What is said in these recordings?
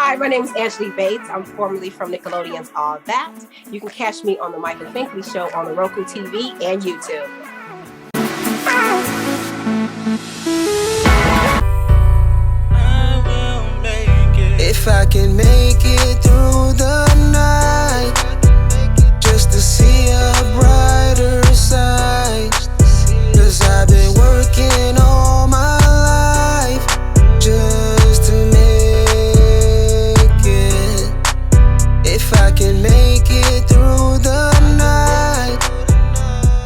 Hi, my name is Angela Bates. I'm formerly from Nickelodeon's All That. You can catch me on the Michael Finkley Show on the RokuTV and YouTube. If I can make it through the night, just to see a brighter side, 'cause I've been working all my life just to make it. If I can make it through the night.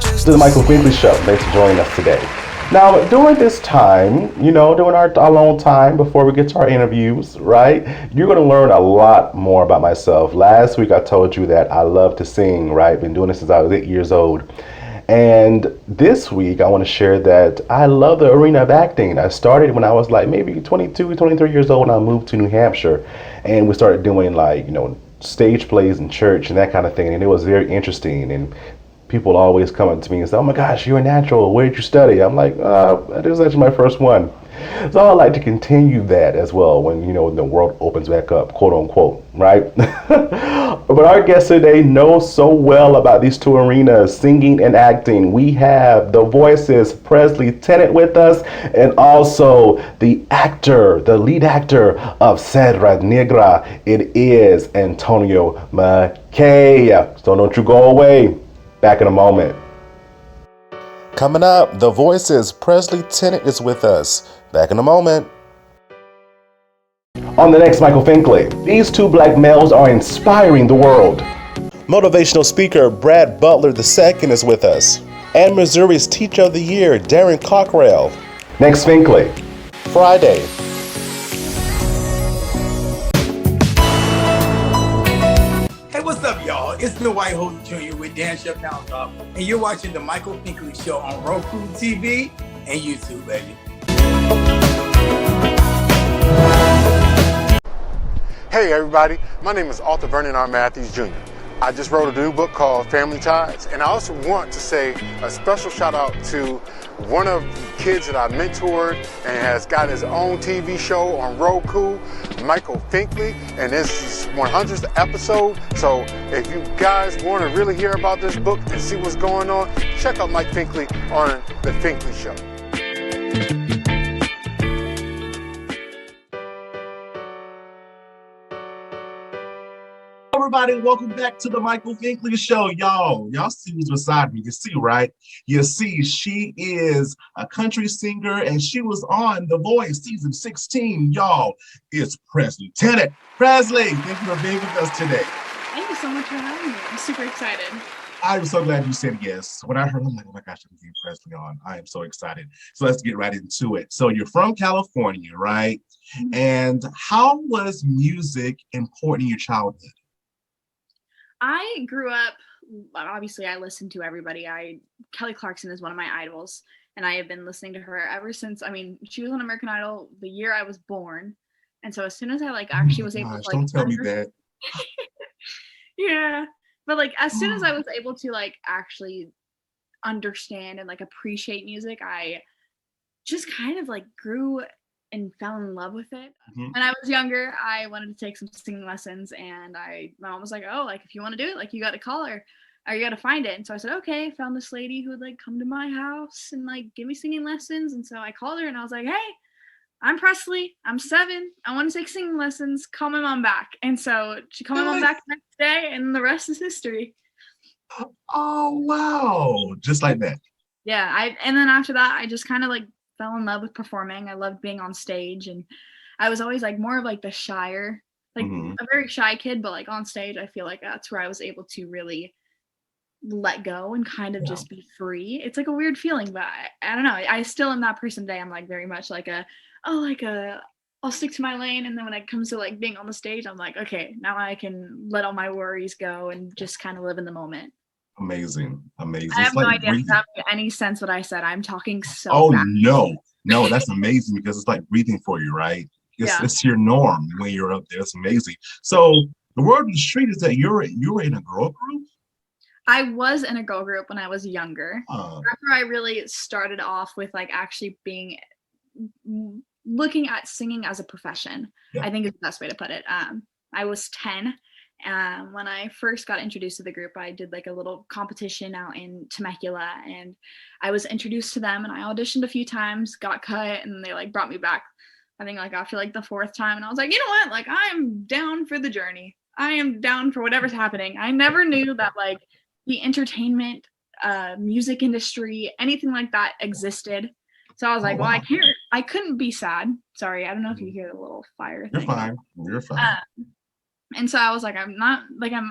This is the Michael Finkley Show. Thanks for joining us today. Now, during this time, during our alone time before we get to our interviews, right, you're going to learn a lot more about myself. Last week, I told you that I love to sing, right? Been doing this since I was 8 years old. And this week, I want to share that I love the arena of acting. I started when I was like maybe 22, 23 years old when I moved to New Hampshire. And we started doing stage plays in church and that kind of thing. And it was very interesting. And people always come up to me and say, "Oh my gosh, you're a natural. Where did you study?" I'm like, "That is actually my first one." So I'd like to continue that as well when, the world opens back up, quote unquote, right? But our guest today knows so well about these two arenas, singing and acting. We have the voices, Presley Tennant with us, and also the actor, the lead actor of Sangre Negra. It is Antonio McKay. So don't you go away. Back in a moment. Coming up, the voices, Presley Tennant is with us. Back in a moment. On the next Michael Finkley, these two black males are inspiring the world. Motivational speaker Brad Butler II is with us. And Missouri's Teacher of the Year, Darren Cockrell. Next Finkley, Friday. What's up, y'all? It's the White Hope Jr. with Dan Chappelle, and you're watching the Michael Finkley Show on RokuTV and YouTube, baby. Hey, everybody. My name is author Vernon R. Matthews Jr. I just wrote a new book called Family Ties, and I also want to say a special shout out to one of the kids that I mentored and has got his own TV show on Roku, Michael Finkley, and this is 100th episode. So if you guys want to really hear about this book and see what's going on, check out Mike Finkley on The Finkley Show. Everybody, welcome back to the Michael Finkley Show. Y'all see who's beside me. You see, right? You see, she is a country singer and she was on The Voice season 16. Y'all, it's Presley Tennant. Presley, thank you for being with us today. Thank you so much for having me. I'm super excited. I'm so glad you said yes. When I heard, I'm like, oh my gosh, I'm getting Presley on. I am so excited. So let's get right into it. So you're from California, right? Mm-hmm. And how was music important in your childhood? I grew up, obviously I listened to everybody. Kelly Clarkson is one of my idols, and I have been listening to her ever since. She was on American Idol the year I was born. And so as soon as I actually was able to don't tell me that. Yeah. But as soon as I was able to actually understand and appreciate music, I just kind of grew and fell in love with it. Mm-hmm. When I was younger, I wanted to take some singing lessons, and my mom was like, "Oh, if you want to do it, you got to call her, or you got to find it." And so I said, "Okay." Found this lady who would come to my house and give me singing lessons. And so I called her and I was like, "Hey, I'm Presley. I'm 7. I want to take singing lessons. Call my mom back." And so she called my mom back the next day, and the rest is history. Oh wow! Just like that. Yeah. And then after that, I just kind of fell in love with performing. I loved being on stage, and I was always more of the shyer, a very shy kid, but on stage, I feel that's where I was able to really let go and kind of just be free. It's a weird feeling, but I don't know. I still am that person today. I'm very much I'll stick to my lane. And then when it comes to being on the stage, I'm okay, now I can let all my worries go and just kind of live in the moment. Amazing. I have no idea if that made any sense what I said. I'm talking so fast. No, that's amazing because it's breathing for you, right? It's your norm when you're up there. It's amazing. So the word on the street is that you were in a girl group? I was in a girl group when I was younger. After I really started off with actually being looking at singing as a profession. Yeah. I think is the best way to put it. I was 10. When I first got introduced to the group, I did like a little competition out in Temecula, and I was introduced to them, and I auditioned a few times, got cut, and they like brought me back, I think like after like the 4th time, and I was like, you know what, like I'm down for the journey. I am down for whatever's happening. I never knew that like the entertainment, music industry, anything like that existed. So I was like, well, I couldn't be sad. Sorry, I don't know if you hear the little fire thing. You're fine. And so I was like, I'm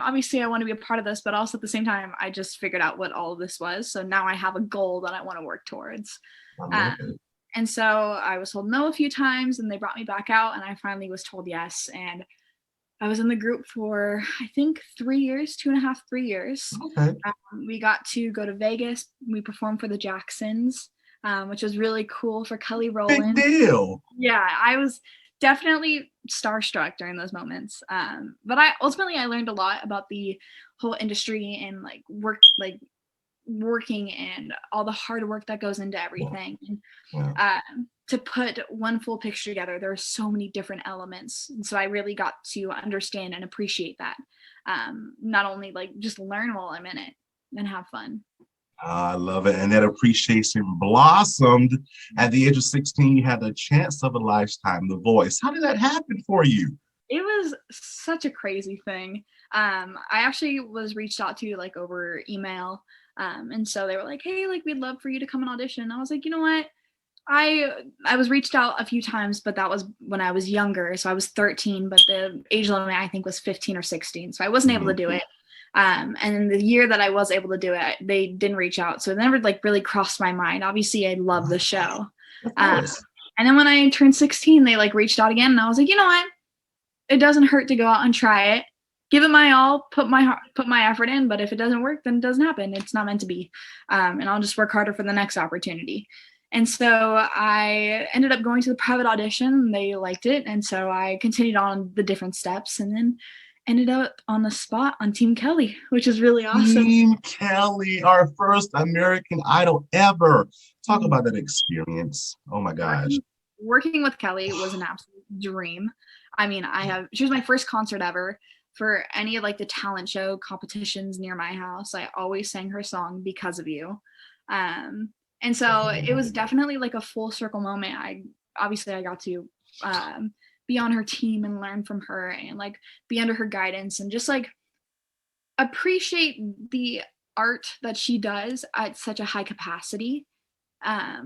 obviously I want to be a part of this, but also at the same time, I just figured out what all of this was. So now I have a goal that I want to work towards. And so I was told no a few times, and they brought me back out, and I finally was told yes. And I was in the group for, I think, 3 years, 2.5, 3 years. Okay. We got to go to Vegas. We performed for the Jacksons, which was really cool for Kelly Rowland. Big deal. Yeah, I was definitely starstruck during those moments. But I learned a lot about the whole industry and like working and all the hard work that goes into everything. And to put one full picture together, there are so many different elements. And so I really got to understand and appreciate that. Not only like just learn while I'm in it and have fun. I love it. And that appreciation blossomed at the age of 16. You had the chance of a lifetime, The Voice. How did that happen for you? It was such a crazy thing. I actually was reached out to like over email. And so they were like, hey, like we'd love for you to come and audition. I was like, you know what? I was reached out a few times, but that was when I was younger. So I was 13, but the age limit I think was 15 or 16. So I wasn't able to do it. And the year that I was able to do it, they didn't reach out. So it never like really crossed my mind. Obviously I love the show. And then when I turned 16, they like reached out again, and I was like, you know what? It doesn't hurt to go out and try it. Give it my all, put my effort in, but if it doesn't work, then it doesn't happen. It's not meant to be. And I'll just work harder for the next opportunity. And so I ended up going to the private audition. They liked it. And so I continued on the different steps, and then ended up on the spot on Team Kelly, which is really awesome. Team Kelly, our first American Idol ever. Talk about that experience. Oh my gosh. Working with Kelly was an absolute dream. I mean, she was my first concert ever. For any of like the talent show competitions near my house, I always sang her song Because of You. And so it was definitely like a full circle moment. I got to be on her team and learn from her and like be under her guidance and just like appreciate the art that she does at such a high capacity. I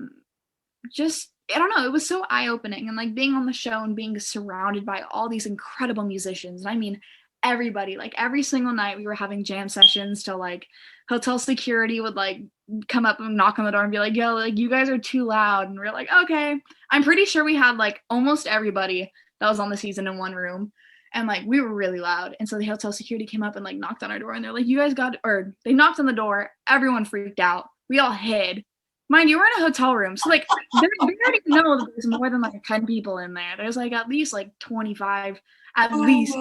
don't know, it was so eye-opening, and like being on the show and being surrounded by all these incredible musicians. And I mean, everybody, like every single night we were having jam sessions till like hotel security would like come up and knock on the door and be like, yo, like you guys are too loud. And we're like, okay. I'm pretty sure we had like almost everybody that was on the season in one room, and like we were really loud. And so the hotel security came up and like knocked on our door, and they're like, you guys they knocked on the door, everyone freaked out, we all hid. Mind you, we're in a hotel room, so like they already know that there's more than like 10 people in there. There's like at least like 25, least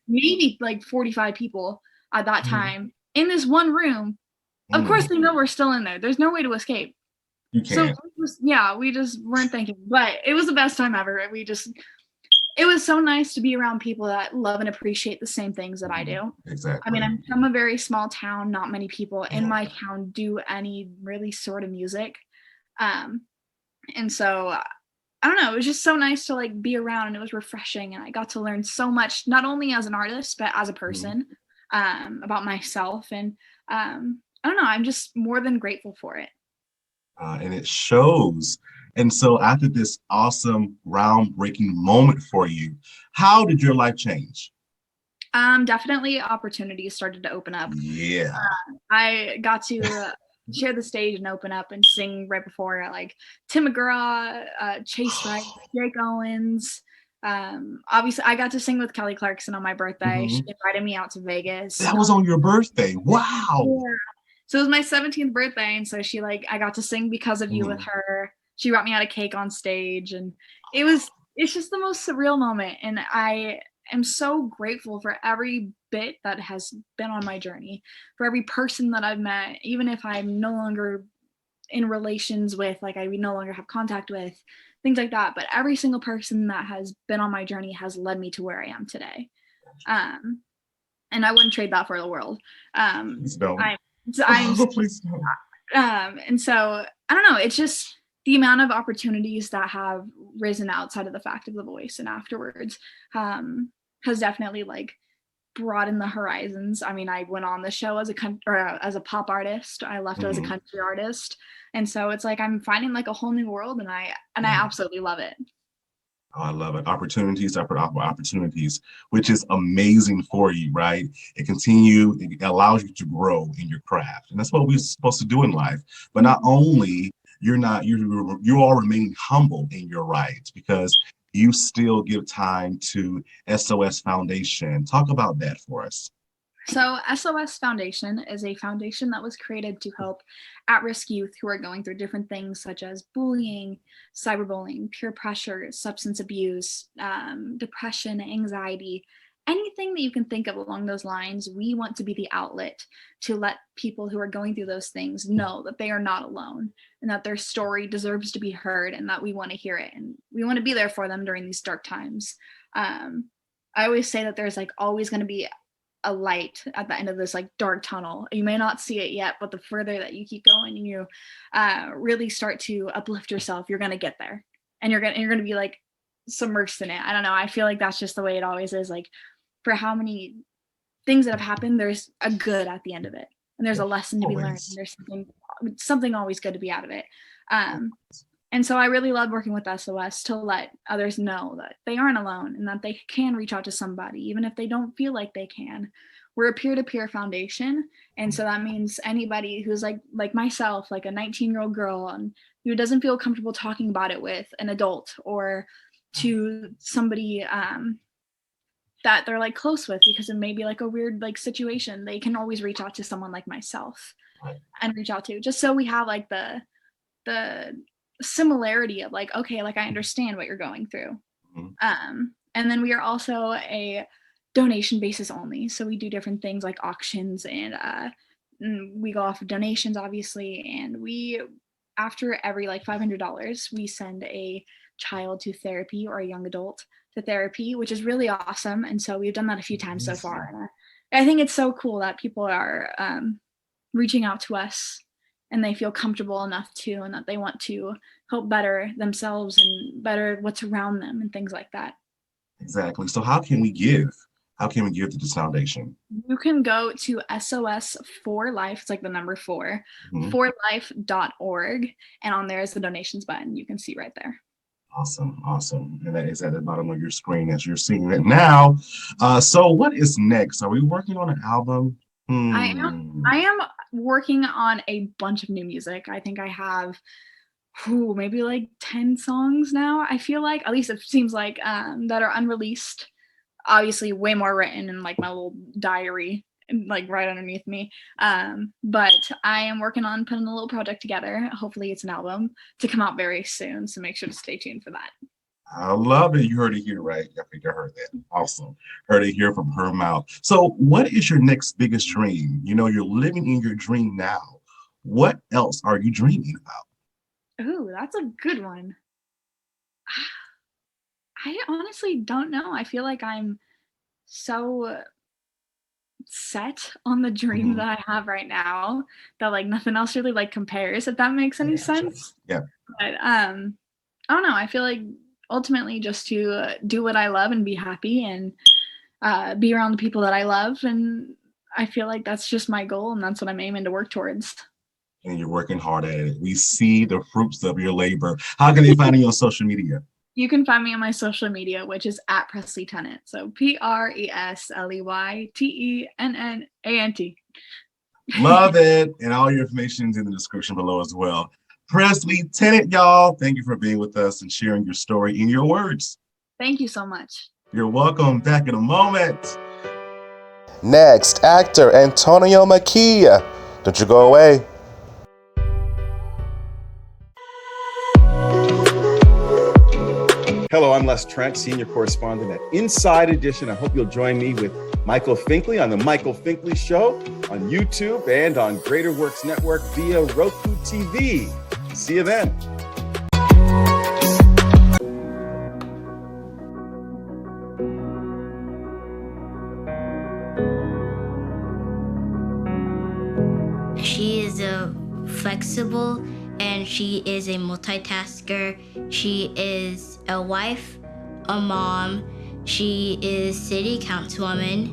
maybe like 45 people at that time in this one room. Of course they know we're still in there. There's no way to escape. You can't. So we just weren't thinking, but it was the best time ever. It was so nice to be around people that love and appreciate the same things that I do. Exactly. I mean, I'm from a very small town. Not many people in my town do any really sort of music. And so I don't know, it was just so nice to like be around, and it was refreshing, and I got to learn so much, not only as an artist, but as a person, about myself. And I don't know, I'm just more than grateful for it. And it shows. And so after this awesome, groundbreaking moment for you, how did your life change? Definitely opportunities started to open up. Yeah. I got to share the stage and open up and sing right before like Tim McGraw, Chase Wright, Jake Owens. Obviously I got to sing with Kelly Clarkson on my birthday. She invited me out to Vegas. That was on your birthday. Wow. Yeah. So it was my 17th birthday, and so I got to sing Because of You with her. She brought me out a cake on stage, and it's just the most surreal moment. And I am so grateful for every bit that has been on my journey, for every person that I've met, even if I'm no longer in relations with, like, I no longer have contact with, things like that. But every single person that has been on my journey has led me to where I am today. And I wouldn't trade that for the world. Please don't. Please don't. And so I don't know, it's just the amount of opportunities that have risen outside of the fact of The Voice and afterwards has definitely like broadened the horizons. I mean, I went on the show as a pop artist. I left as a country artist. And so it's like I'm finding like a whole new world, and I absolutely love it. Oh, I love it. Opportunities after opportunities, which is amazing for you, right? It allows you to grow in your craft. And that's what we're supposed to do in life. But not only you all remain humble in your rights, because you still give time to SOS Foundation. Talk about that for us. So SOS Foundation is a foundation that was created to help at-risk youth who are going through different things such as bullying, cyberbullying, peer pressure, substance abuse, depression, anxiety, anything that you can think of along those lines. We want to be the outlet to let people who are going through those things know that they are not alone and that their story deserves to be heard and that we want to hear it. And we want to be there for them during these dark times. I always say that there's like always going to be a light at the end of this like dark tunnel. You may not see it yet, but the further that you keep going and you really start to uplift yourself, you're going to get there, and you're going to be like submersed in it. I don't know. I feel like that's just the way it always is. Like, for how many things that have happened, there's a good at the end of it, and there's a lesson to be learned. And there's something always good to be out of it. And so I really love working with SOS to let others know that they aren't alone and that they can reach out to somebody, even if they don't feel like they can. We're a peer-to-peer foundation. And so that means anybody who's like myself, like a 19-year-old girl, and who doesn't feel comfortable talking about it with an adult or to somebody that they're like close with, because it may be like a weird like situation, they can always reach out to someone like myself and reach out to, just so we have like the similarity of like, okay, like I understand what you're going through. And then we are also a donation basis only. So we do different things like auctions, and we go off of donations, obviously. And we, after every like $500, we send a child to therapy or a young adult to therapy, which is really awesome. And so we've done that a few times so far. And I think it's so cool that people are reaching out to us and they feel comfortable enough to, and that they want to help better themselves and better what's around them and things like that. Exactly. So how can we give? How can we give to this foundation? You can go to SOS for Life. It's like the number 4, forlife.org. And on there is the donations button. You can see right there. Awesome. Awesome. And that is at the bottom of your screen as you're seeing it now. So what is next? Are we working on an album? I am working on a bunch of new music. I think I have maybe like 10 songs now. I feel like, at least it seems like, that are unreleased. Obviously way more written in like my little diary, like right underneath me. But I am working on putting a little project together. Hopefully it's an album to come out very soon. So make sure to stay tuned for that. I love it. You heard it here, right? I think I heard that. Awesome. Heard it here from her mouth. So what is your next biggest dream? You know, you're living in your dream now. What else are you dreaming about? Ooh, that's a good one. I honestly don't know. I feel like I'm so set on the dream that I have right now that like nothing else really like compares, if that makes any sense. Yeah. But I don't know. I feel like ultimately just to do what I love and be happy and be around the people that I love. And I feel like that's just my goal, and that's what I'm aiming to work towards. And you're working hard at it. We see the fruits of your labor. How can they find you on social media? You can find me on my social media, which is at Presley Tennant. So PresleyTennant. Love it. And all your information is in the description below as well. Presley Tennant, y'all, thank you for being with us and sharing your story in your words. Thank you so much. You're welcome. Back in a moment. Next, actor Antonio McKay. Don't you go away. Hello, I'm Les Trent, senior correspondent at Inside Edition. I hope you'll join me with Michael Finkley on the Michael Finkley Show on YouTube and on Greater Works Network via RokuTV. See you then. She is flexible and she is a multitasker. She is a wife, a mom. She is city councilwoman.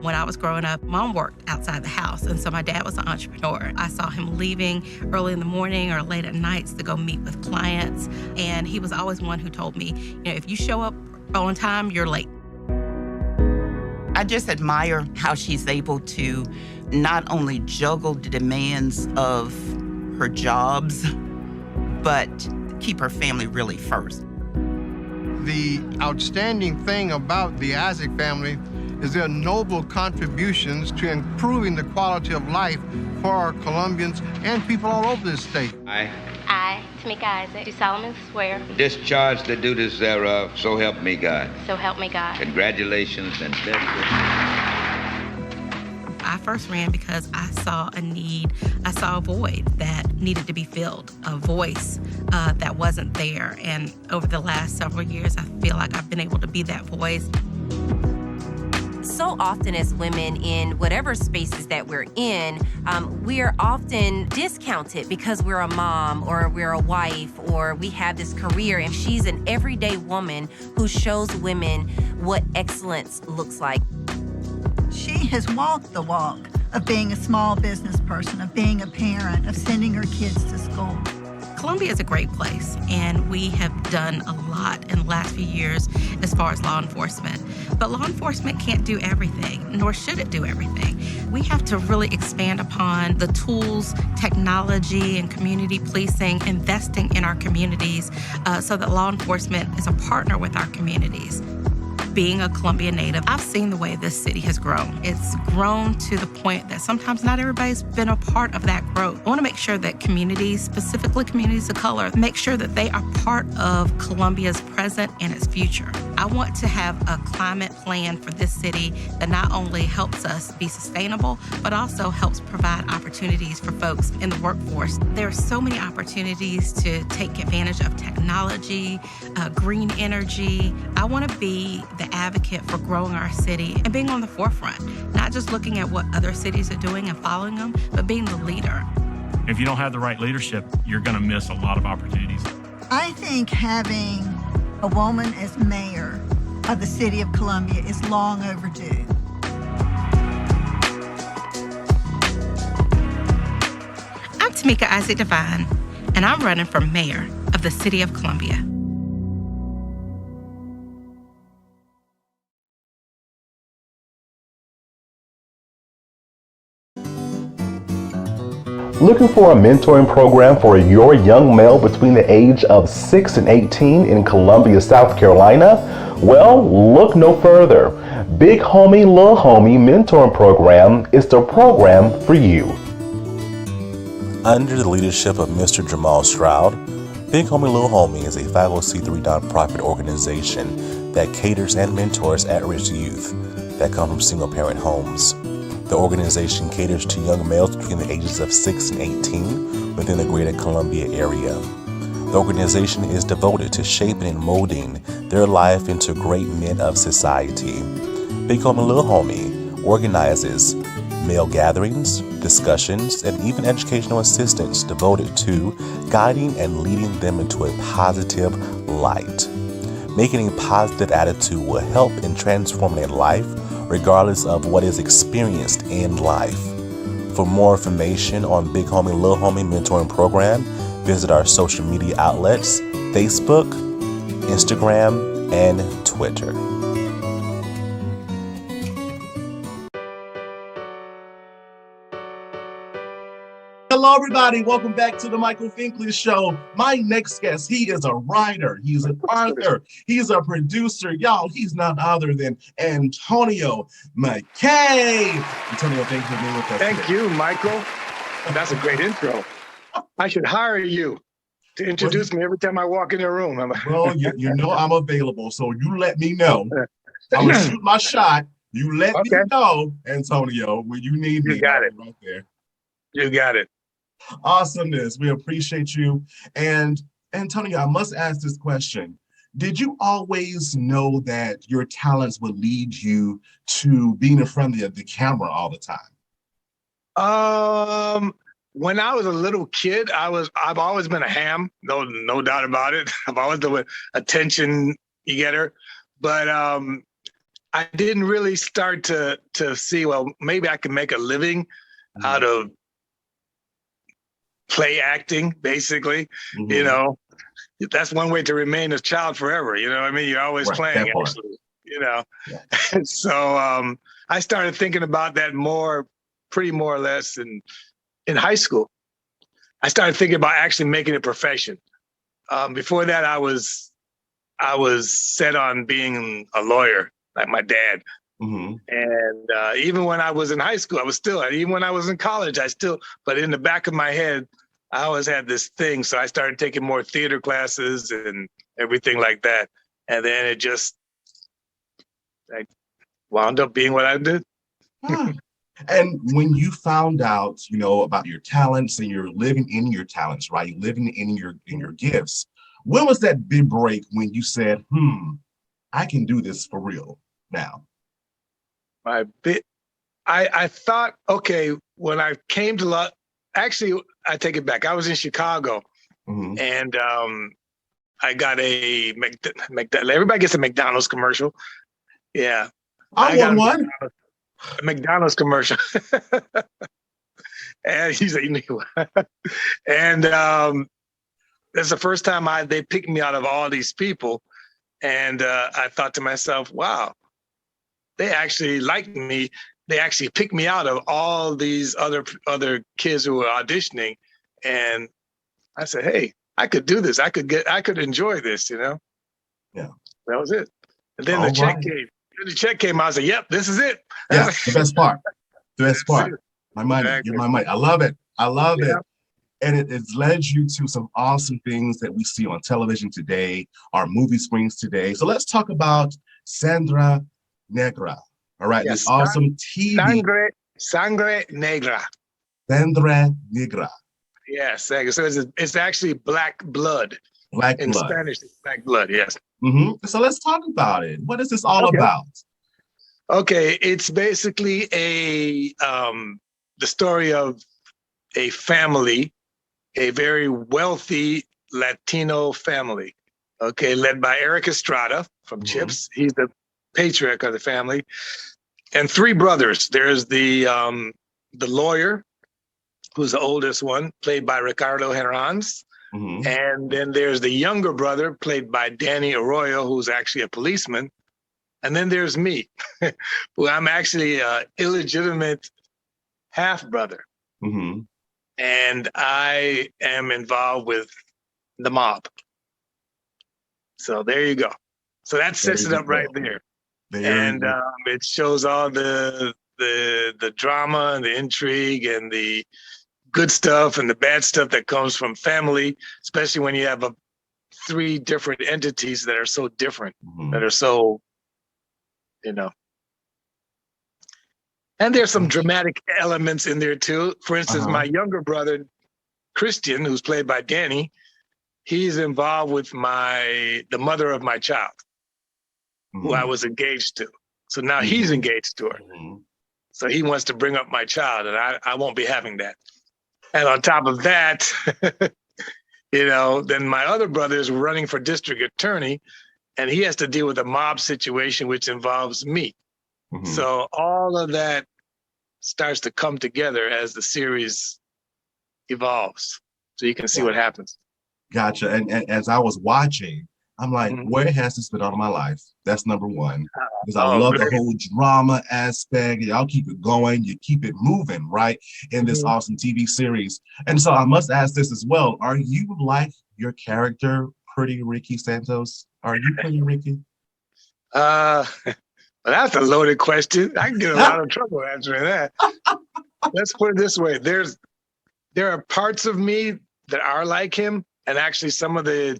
When I was growing up, Mom worked outside the house, and so my dad was an entrepreneur. I saw him leaving early in the morning or late at nights to go meet with clients, and he was always one who told me, if you show up on time, you're late. I just admire how she's able to not only juggle the demands of her jobs, but keep her family really first. The outstanding thing about the Isaac family is their noble contributions to improving the quality of life for our Colombians and people all over this state. I, Tamika Isaac, do solemnly swear. Discharge the duties thereof, so help me God. So help me God. Congratulations and best wishes. I first ran because I saw a need, I saw a void that needed to be filled, a voice that wasn't there. And over the last several years, I feel like I've been able to be that voice. So often as women in whatever spaces that we're in, we are often discounted because we're a mom or we're a wife or we have this career, and she's an everyday woman who shows women what excellence looks like. She has walked the walk of being a small business person, of being a parent, of sending her kids to school. Columbia is a great place, and we have done a lot in the last few years as far as law enforcement. But law enforcement can't do everything, nor should it do everything. We have to really expand upon the tools, technology, and community policing, investing in our communities so that law enforcement is a partner with our communities. Being a Columbia native, I've seen the way this city has grown. It's grown to the point that sometimes not everybody's been a part of that growth. I want to make sure that communities, specifically communities of color, make sure that they are part of Columbia's present and its future. I want to have a climate plan for this city that not only helps us be sustainable, but also helps provide opportunities for folks in the workforce. There are so many opportunities to take advantage of technology, green energy. I want to be the advocate for growing our city and being on the forefront, not just looking at what other cities are doing and following them, but being the leader. If you don't have the right leadership, you're going to miss a lot of opportunities. I think having a woman as mayor of the city of Columbia is long overdue. I'm Tamika Isaac Devine, and I'm running for mayor of the city of Columbia. Looking for a mentoring program for your young male between the age of 6 and 18 in Columbia, South Carolina? Well, look no further. Big Homie, Little Homie Mentoring Program is the program for you. Under the leadership of Mr. Jamal Stroud, Big Homie, Little Homie is a 501c3 nonprofit organization that caters and mentors at-risk youth that come from single-parent homes. The organization caters to young males between the ages of 6 and 18 within the greater Columbia area. The organization is devoted to shaping and molding their life into great men of society. Big Homie Little Homie organizes male gatherings, discussions, and even educational assistance devoted to guiding and leading them into a positive light. Making a positive attitude will help in transforming their life regardless of what is experienced in life. For more information on Big Homie Little Homie Mentoring Program, visit our social media outlets, Facebook, Instagram, and Twitter. Hello, everybody. Welcome back to the Michael Finkley Show. My next guest, he is a writer, he's an author, he's a producer. Y'all, he's none other than Antonio McKay. Antonio, thank you for being with us. Thank you, Michael. That's a great intro. I should hire you to introduce me every time I walk in the room. Well, you know I'm available, so you let me know. I'm gonna shoot my shot. You let me know, Antonio, when you need me. You got it. Right there. You got it. Awesomeness. We appreciate you. And Antonio, I must ask this question. Did you always know that your talents would lead you to being in front of the camera all the time? When I was a little kid, I've always been a ham, no doubt about it. I've always been an attention getter, but I didn't really start to see, well, maybe I can make a living out of play acting, basically. You know, that's one way to remain a child forever. You know what I mean? You're always playing, actually, you know. And so I started thinking about that pretty more or less in high school. I started thinking about actually making it a profession. Before that, I was set on being a lawyer, like my dad. And even when I was in high school, even when I was in college, but in the back of my head, I always had this thing. So I started taking more theater classes and everything like that. And then it just wound up being what I did. And when you found out, you know, about your talents and you're living in your talents, right? You're living in your gifts. When was that big break when you said, I can do this for real now? I thought, okay, when I came to actually, I take it back. I was in Chicago and I got a everybody gets a McDonald's commercial. Yeah. I got one. A McDonald's commercial. And he's like, and that's the first time they picked me out of all these people. And I thought to myself, wow, they actually liked me. They actually picked me out of all these other kids who were auditioning. And I said, hey, I could do this. I could enjoy this, you know? Yeah. That was it. And then the check came. The check came out. I said, yep, this is it. Yeah, the best part. The best part. My money. Exactly. Get my money. I love it. I love it. And it's led you to some awesome things that we see on television today, our movie screens today. So let's talk about Sangre Negra. All right, this awesome TV. Sangre Negra. Sangre Negra. Yes, so it's actually black blood. In Spanish, it's black blood, yes. So let's talk about it. What is this all about? Okay, it's basically the story of a family, a very wealthy Latino family, okay, led by Eric Estrada from Chips. He's the patriarch of the family, and three brothers. There's the lawyer, who's the oldest one, played by Ricardo Herranz. And then there's the younger brother, played by Danny Arroyo, who's actually a policeman. And then there's me, who I'm actually an illegitimate half-brother. And I am involved with the mob. So there you go. So that sets it up right there. And it shows all the drama and the intrigue and the good stuff and the bad stuff that comes from family, especially when you have three different entities that are so different, that are so, you know. And there's some dramatic elements in there too. For instance, my younger brother, Christian, who's played by Danny, he's involved with the mother of my child, who I was engaged to. So now he's engaged to her. So he wants to bring up my child, and I won't be having that. And on top of that, you know, then my other brother is running for district attorney, and he has to deal with a mob situation, which involves me. So all of that starts to come together as the series evolves. So you can see what happens. Gotcha. And as I was watching, I'm like, where has this been all my life? That's number one. Because I love the whole drama aspect. Y'all keep it going. You keep it moving, right? In this awesome TV series. And so I must ask this as well. Are you like your character, Pretty Ricky Santos? Are you Pretty Ricky? That's a loaded question. I can get a lot of trouble answering that. Let's put it this way. There are parts of me that are like him, and actually some of the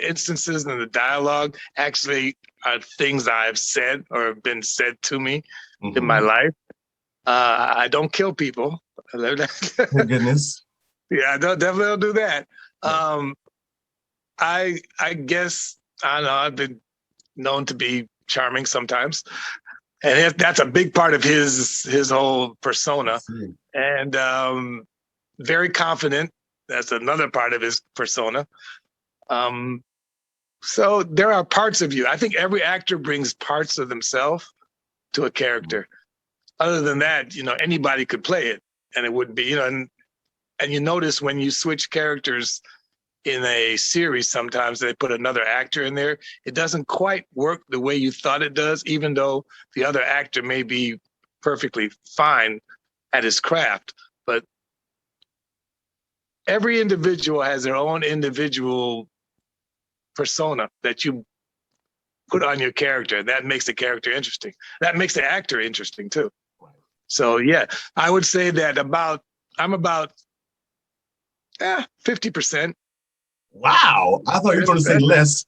instances in the dialogue actually are things I've said or have been said to me in my life. I don't kill people. Thank goodness. Yeah, I definitely don't do that. I guess, I don't know, I've been known to be charming sometimes. And that's a big part of his whole persona. And very confident. That's another part of his persona. So there are parts of you. I think every actor brings parts of themselves to a character. Other than that, anybody could play it, and it wouldn't be, and you notice when you switch characters in a series, sometimes they put another actor in there. It doesn't quite work the way you thought it does, even though the other actor may be perfectly fine at his craft. But every individual has their own individual persona that you put on your character. That makes the character interesting. That makes the actor interesting too. So yeah, I would say that I'm about 50%. Wow, I thought you were going to say less.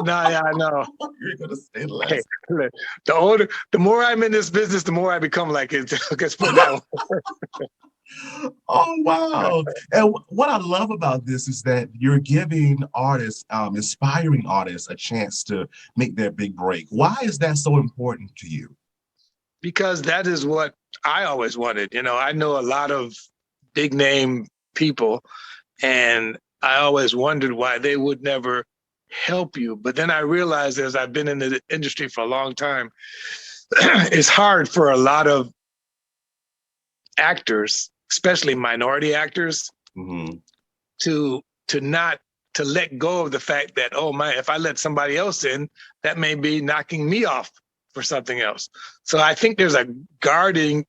No, yeah, I know. You're going to say less. Hey, the more I'm in this business, the more I become like it. Let's put it that way. Oh, wow. And what I love about this is that you're giving artists, inspiring artists, a chance to make their big break. Why is that so important to you? Because that is what I always wanted. I know a lot of big name people, and I always wondered why they would never help you. But then I realized, as I've been in the industry for a long time, it's hard for a lot of actors, especially minority actors, to let go of the fact that, if I let somebody else in, that may be knocking me off for something else. So I think there's a guarding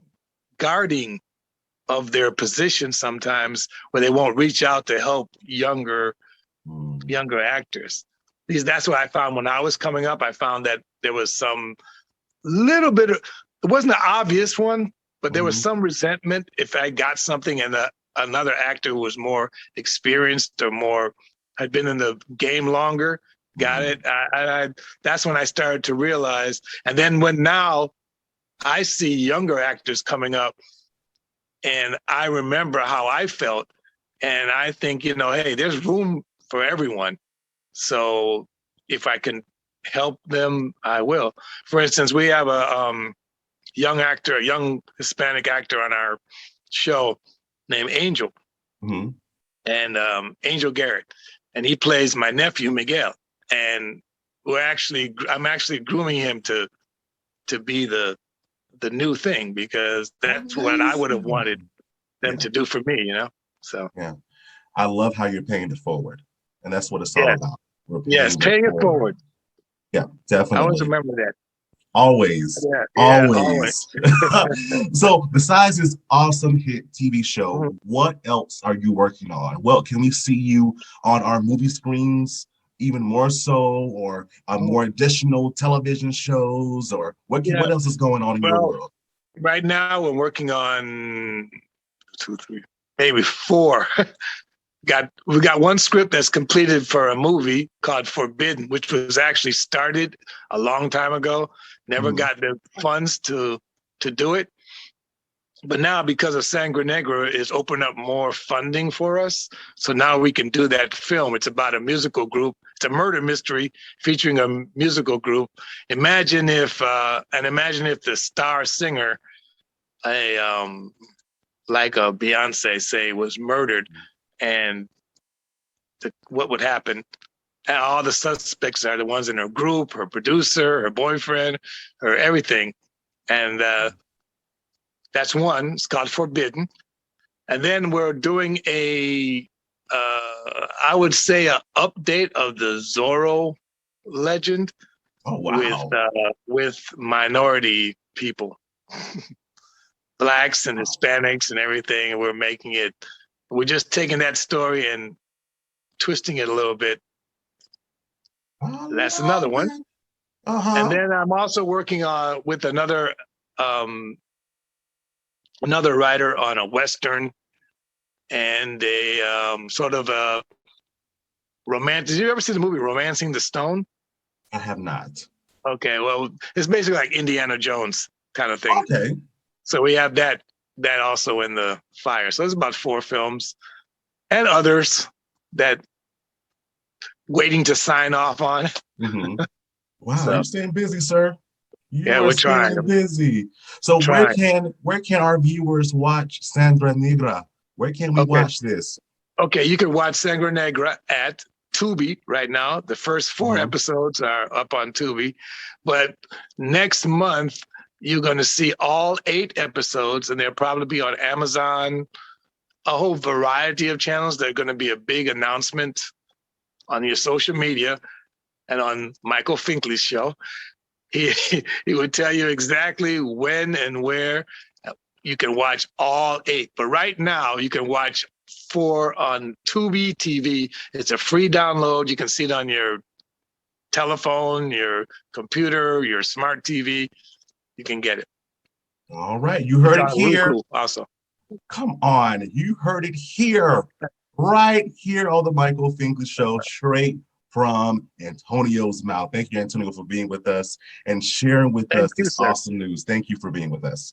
of their position sometimes, where they won't reach out to help younger actors. Because that's what I found when I was coming up. I found that there was some little bit of, it wasn't an obvious one, but there was some resentment if I got something and another actor who was more experienced or had been in the game longer got it. That's when I started to realize. And then now I see younger actors coming up, and I remember how I felt, and I think, hey, there's room for everyone. So if I can help them, I will. For instance, we have a young Hispanic actor on our show named Angel, and Angel Garrett, and he plays my nephew Miguel, and I'm actually grooming him to be the new thing, because that's what I would have wanted them to do for me, So yeah, I love how you're paying it forward, and that's what it's all about. Yes, paying it forward. Yeah, definitely. I always remember that. Always. Always. So besides this awesome hit TV show, what else are you working on? Well, can we see you on our movie screens even more so, or more additional television shows, or what else is going on in your world? Right now we're working on 2, 3, maybe 4. We got one script that's completed for a movie called Forbidden, which was actually started a long time ago. Never got the funds to do it. But now, because of Sangre Negra, it's opened up more funding for us. So now we can do that film. It's about a musical group. It's a murder mystery featuring a musical group. Imagine if the star singer, like a Beyonce, say, was murdered, and what would happen? And all the suspects are the ones in her group, her producer, her boyfriend, her everything. And that's one. It's called Forbidden. And then we're doing I would say, an update of the Zorro legend. Oh, wow. With minority people, Blacks and Hispanics and everything. And we're just taking that story and twisting it a little bit. That's another one. And then I'm also working on with another writer on a Western and a sort of a romantic. Did you ever see the movie Romancing the Stone? I have not. Okay, well, it's basically like Indiana Jones kind of thing. Okay. So we have that also in the fire. So there's about 4 films and others that waiting to sign off on. Mm-hmm. Wow, so, you're staying busy, sir. We're trying. Busy. So where can our viewers watch Sangre Negra? Where can we watch this? Okay, you can watch Sangre Negra at Tubi right now. The first 4 episodes are up on Tubi, but next month you're going to see all 8 episodes, and they'll probably be on Amazon, a whole variety of channels. They're going to be a big announcement on your social media and on Michael Finkley's show. He would tell you exactly when and where you can watch all 8. But right now you can watch 4 on Tubi TV. It's a free download. You can see it on your telephone, your computer, your smart TV. You can get it. All right. You heard it here. Roku also. Come on. You heard it here. Right here on the Michael Finkley Show, straight from Antonio's mouth. Thank you, Antonio, for being with us and sharing with us this awesome news. Thank you for being with us.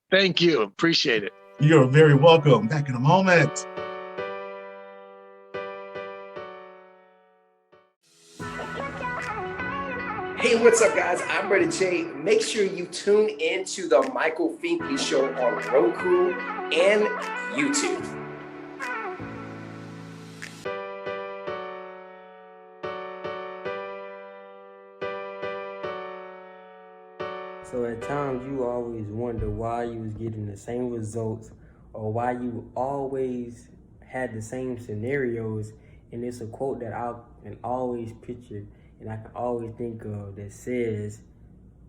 Thank you. Appreciate it. You're very welcome. Back in a moment. Hey, what's up, guys? I'm Brother Jay. Make sure you tune in to the Michael Finkley Show on Roku and YouTube. So at times you always wonder why you was getting the same results or why you always had the same scenarios. And it's a quote that I can always picture and I can always think of that says,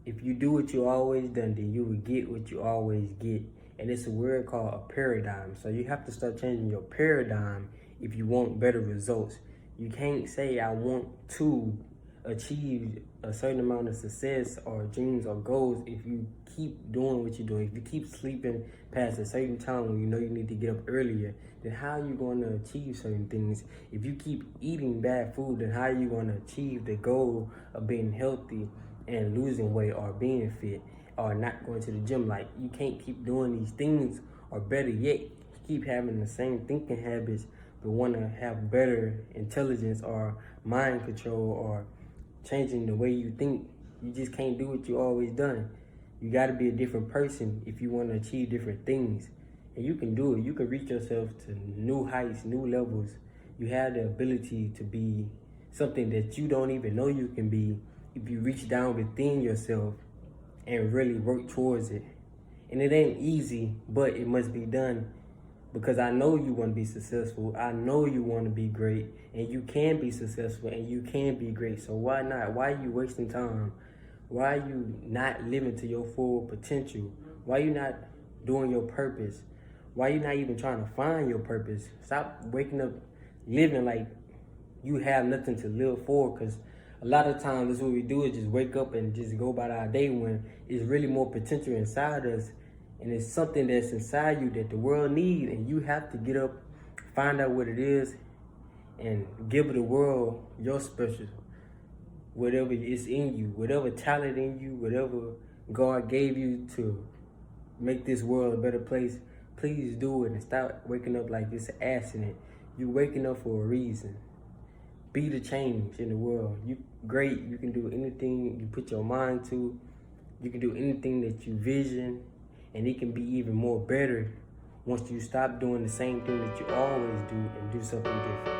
if you do what you always done, then you will get what you always get. And it's a word called a paradigm. So you have to start changing your paradigm if you want better results. You can't say, I want to achieve a certain amount of success or dreams or goals if you keep doing what you're doing. If you keep sleeping past a certain time when you know you need to get up earlier, then how are you going to achieve certain things? If you keep eating bad food, then how are you going to achieve the goal of being healthy and losing weight or being fit or not going to the gym? Like, you can't keep doing these things, or better yet, keep having the same thinking habits but want to have better intelligence or mind control or changing the way you think. You just can't do what you always done. You got to be a different person if you want to achieve different things. And you can do it. You can reach yourself to new heights, new levels. You have the ability to be something that you don't even know you can be if you reach down within yourself and really work towards it. And it ain't easy, but it must be done, because I know you want to be successful. I know you want to be great, and you can be successful and you can be great. So why not? Why are you wasting time? Why are you not living to your full potential? Why are you not doing your purpose? Why are you not even trying to find your purpose? Stop waking up living like you have nothing to live for, because a lot of times that's what we do, is just wake up and just go about our day when it's really more potential inside us. And it's something that's inside you that the world needs, and you have to get up, find out what it is, and give the world your special, whatever is in you, whatever talent in you, whatever God gave you to make this world a better place. Please do it and stop waking up like it's an accident. You waking up for a reason. Be the change in the world. You great. You can do anything you put your mind to. You can do anything that you vision. And it can be even more better once you stop doing the same thing that you always do and do something different.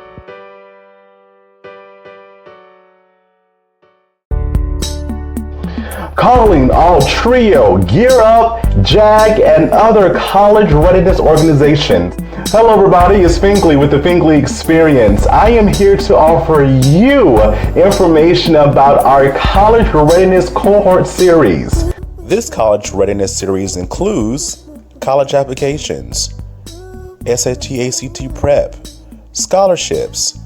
Calling all TRIO, Gear Up, JAG, and other college readiness organizations. Hello everybody, it's Finkley with the Finkley Experience. I am here to offer you information about our college readiness cohort series. This college readiness series includes college applications, SAT, ACT prep, scholarships,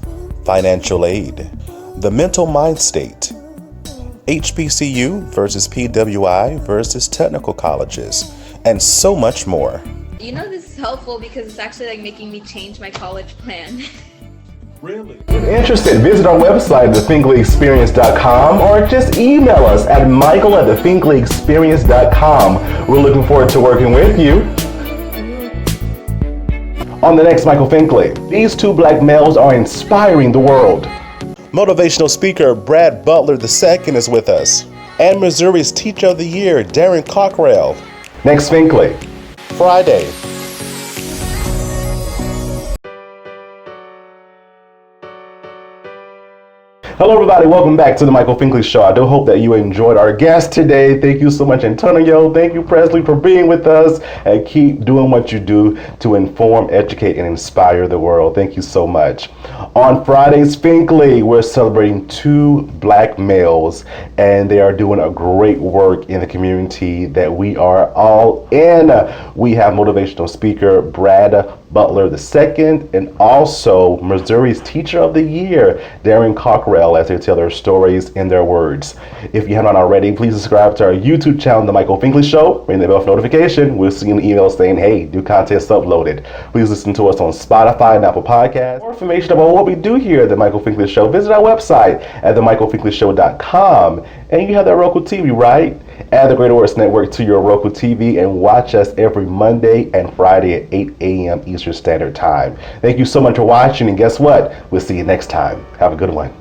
financial aid, the mental mind state, HBCU versus PWI versus technical colleges, and so much more. You know, this helpful because it's actually like making me change my college plan. Really? If interested, visit our website, thefinkleyexperience.com, or just email us at michael@thefinkleyexperience.com. We're looking forward to working with you. On the next Michael Finkley, these two black males are inspiring the world. Motivational speaker Brad Butler II is with us, and Missouri's Teacher of the Year, Darren Cockrell. Next Finkley, Friday. Hello everybody, welcome back to the Michael Finkley Show. I do hope that you enjoyed our guest today. Thank you so much, Antonio. Thank you, Presley, for being with us, and keep doing what you do to inform, educate, and inspire the world. Thank you so much. On Friday's Finkley, we're celebrating two black males, and they are doing a great work in the community that we are all in. We have motivational speaker Brad Butler II, and also Missouri's Teacher of the Year, Darren Cockrell, as they tell their stories in their words. If you haven't already, please subscribe to our YouTube channel, The Michael Finkley Show. Ring the bell for notification. We'll see an email saying, hey, new content's uploaded. Please listen to us on Spotify and Apple Podcasts. For more information about what we do here at The Michael Finkley Show, visit our website at themichaelfinkleyshow.com. And you have that Roku TV, right? Add the Greater Works Network to your Roku TV and watch us every Monday and Friday at 8 a.m. Eastern Standard Time. Thank you so much for watching, and guess what? We'll see you next time. Have a good one.